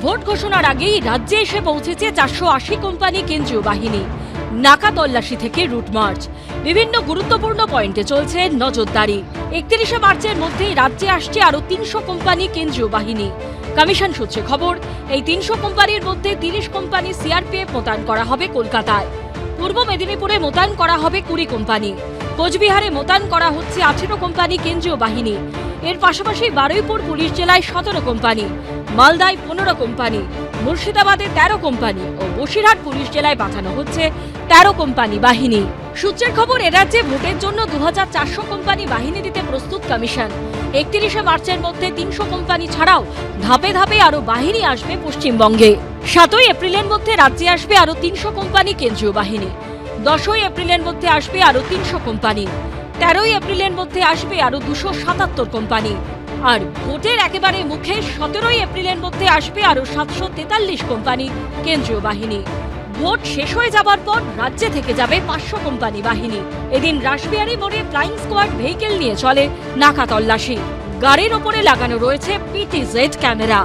Vote ঘোষণার আগেই রাজ্যে এসে পৌঁছেছে 480 কোম্পানি কেন্দ্রীয় বাহিনী। নাকা তল্লাশি থেকে রুট মার্চ, বিভিন্ন গুরুত্বপূর্ণ পয়েন্টে চলছে নজরদারি। 31শে মার্চের মধ্যেই রাজ্যে আসছে আরও 300 কোম্পানি কেন্দ্রীয় বাহিনী। কমিশন সূত্রে খবর, এই 300 কোম্পানির মধ্যে 30 কোম্পানি সিআরপিএফ মোতায়েন করা হবে কলকাতায়। পূর্ব মেদিনীপুরে মোতায়েন করা হবে 20 কোম্পানি। কোচবিহারে মোতায়েন করা হচ্ছে 18 কোম্পানি কেন্দ্রীয় বাহিনী। এর পাশাপাশি বারুইপুর পুলিশ জেলায় 17 কোম্পানি, মালদায় 15 কোম্পানি, মুর্শিদাবাদে 13 কোম্পানি ও বসিরহাট পুলিশ জেলায় পাঠানো হচ্ছে 13 কোম্পানি বাহিনী। সূত্রের খবর, এ রাজ্যে ভোটের জন্য 2400 কোম্পানি বাহিনী দিতে প্রস্তুত কমিশন। 31শে মার্চের মধ্যে 300 কোম্পানি ছাড়াও ধাপে ধাপে আরও বাহিনী আসবে পশ্চিমবঙ্গে। 7ই এপ্রিলের মধ্যে রাজ্যে আসবে আরও 300 কোম্পানি কেন্দ্রীয় বাহিনী। 10ই এপ্রিলের মধ্যে আসবে আরও 300 কোম্পানি। 13ই এপ্রিলের মধ্যে আসবে আরও 277 কোম্পানি। আর ভোটের একেবারে মুখে 17ই এপ্রিলের মধ্যে আসবে আরও 743 কোম্পানি কেন্দ্রীয় বাহিনী। ভোট শেষ হয়ে যাবার পর রাজ্যে থেকে যাবে 500 কোম্পানি বাহিনী। এদিন রাসবিহারী মোড়ে ফ্লাইং স্কোয়াড ভেহিকেল নিয়ে চলে নাকা তল্লাশি। গাড়ির ওপরে লাগানো রয়েছে পিটিজেড ক্যামেরা।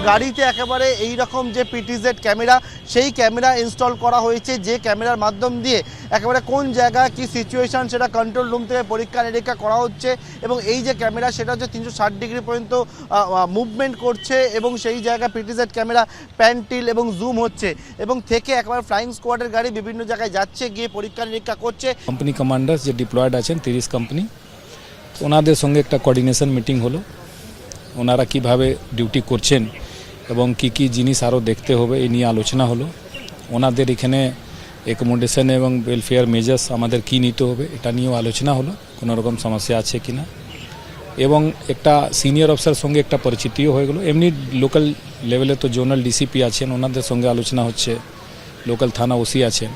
গাড়িতে একেবারে এই রকম যে পিটিজেড ক্যামেরা, সেই ক্যামেরা ইনস্টল করা হয়েছে, যে ক্যামেরার মাধ্যম দিয়ে একেবারে কোন জায়গায় কি সিচুয়েশন সেটা কন্ট্রোল রুম থেকে পরীক্ষা নিরীক্ষা করা হচ্ছে। এবং এই যে ক্যামেরা সেটা হচ্ছে 360 ডিগ্রি পর্যন্ত মুভমেন্ট করছে এবং সেই জায়গায় পিটিজেড ক্যামেরা প্যান টিল এবং জুম হচ্ছে এবং থেকে একেবারে ফ্লাইং স্কোয়াডের গাড়ি বিভিন্ন জায়গায় যাচ্ছে, গিয়ে পরীক্ষা নিরীক্ষা করছে। কোম্পানি কমান্ডার্স যে ডিপ্লয়েড আছেন 30 কোম্পানি, ওনাদের সঙ্গে একটা কোঅর্ডিনেশন মিটিং হলো। ওনারা কিভাবে ডিউটি করছেন এবং কি জিনিস আরও দেখতে হবে এই নিয়ে আলোচনা হলো। ওনাদের এখানে অ্যাকোমোডেশন এবং ওয়েলফেয়ার মেজার্স আমাদের কি নিতে হবে এটা নিয়েও আলোচনা হলো, কোনো রকম সমস্যা আছে কিনা। এবং একটা সিনিয়র অফিসার সঙ্গে একটা পরিচিতিও হয়ে গেলো। এমনি লোকাল লেভেলে তো জোনাল ডিসিপি আছেন, ওনাদের সঙ্গে আলোচনা হচ্ছে, লোকাল থানা ওসি আছেন।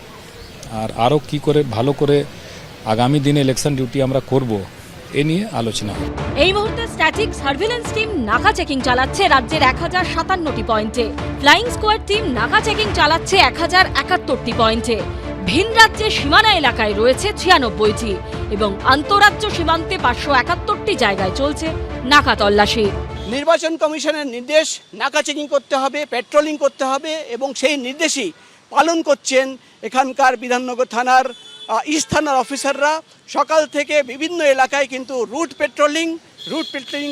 আর আরও কী করে ভালো করে আগামী দিনে ইলেকশন ডিউটি আমরা করব এ নিয়ে আলোচনা। এই মুহূর্তে স্ট্যাটিক সার্ভিলেন্স টিম নাকা চেকিং চালাচ্ছে রাজ্যের 1057টি পয়েন্টে। ফ্লাইং স্কোয়াড টিম নাকা চেকিং চালাচ্ছে 1071টি পয়েন্টে। ভিন রাজ্যের সীমানা এলাকায় রয়েছে 96টি এবং আন্তঃরাজ্য সীমান্তে 571টি জায়গায় চলছে নাকা তল্লাশি। নির্বাচন কমিশনের নির্দেশ, নাকা চেকিং করতে হবে, পেট্রোলিং করতে হবে এবং সেই নির্দেশই পালন করছেন এখানকার বিধাননগর থানার ইস্ট থানার অফিসাররা। সকাল থেকে বিভিন্ন এলাকায় কিন্তু রুট পেট্রোলিং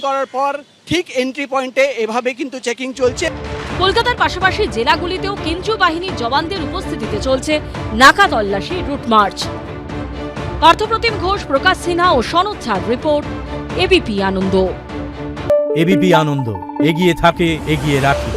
করার পর ঠিক এন্ট্রি পয়েন্টে এভাবে কিন্তু চেকিং চলছে। কলকাতার পাশাপাশি জেলাগুলিতেও কেন্দ্রীয় বাহিনীর জওয়ানদের উপস্থিতিতে চলছে নাকা তল্লাশি রুট মার্চ। পার্থপ্রতিম ঘোষ, প্রকাশ সিনহা ও সনদ ছাড় রিপোর্ট, এবিপি আনন্দ। এবিপি আনন্দ, এগিয়ে থাকে, এগিয়ে রাখে।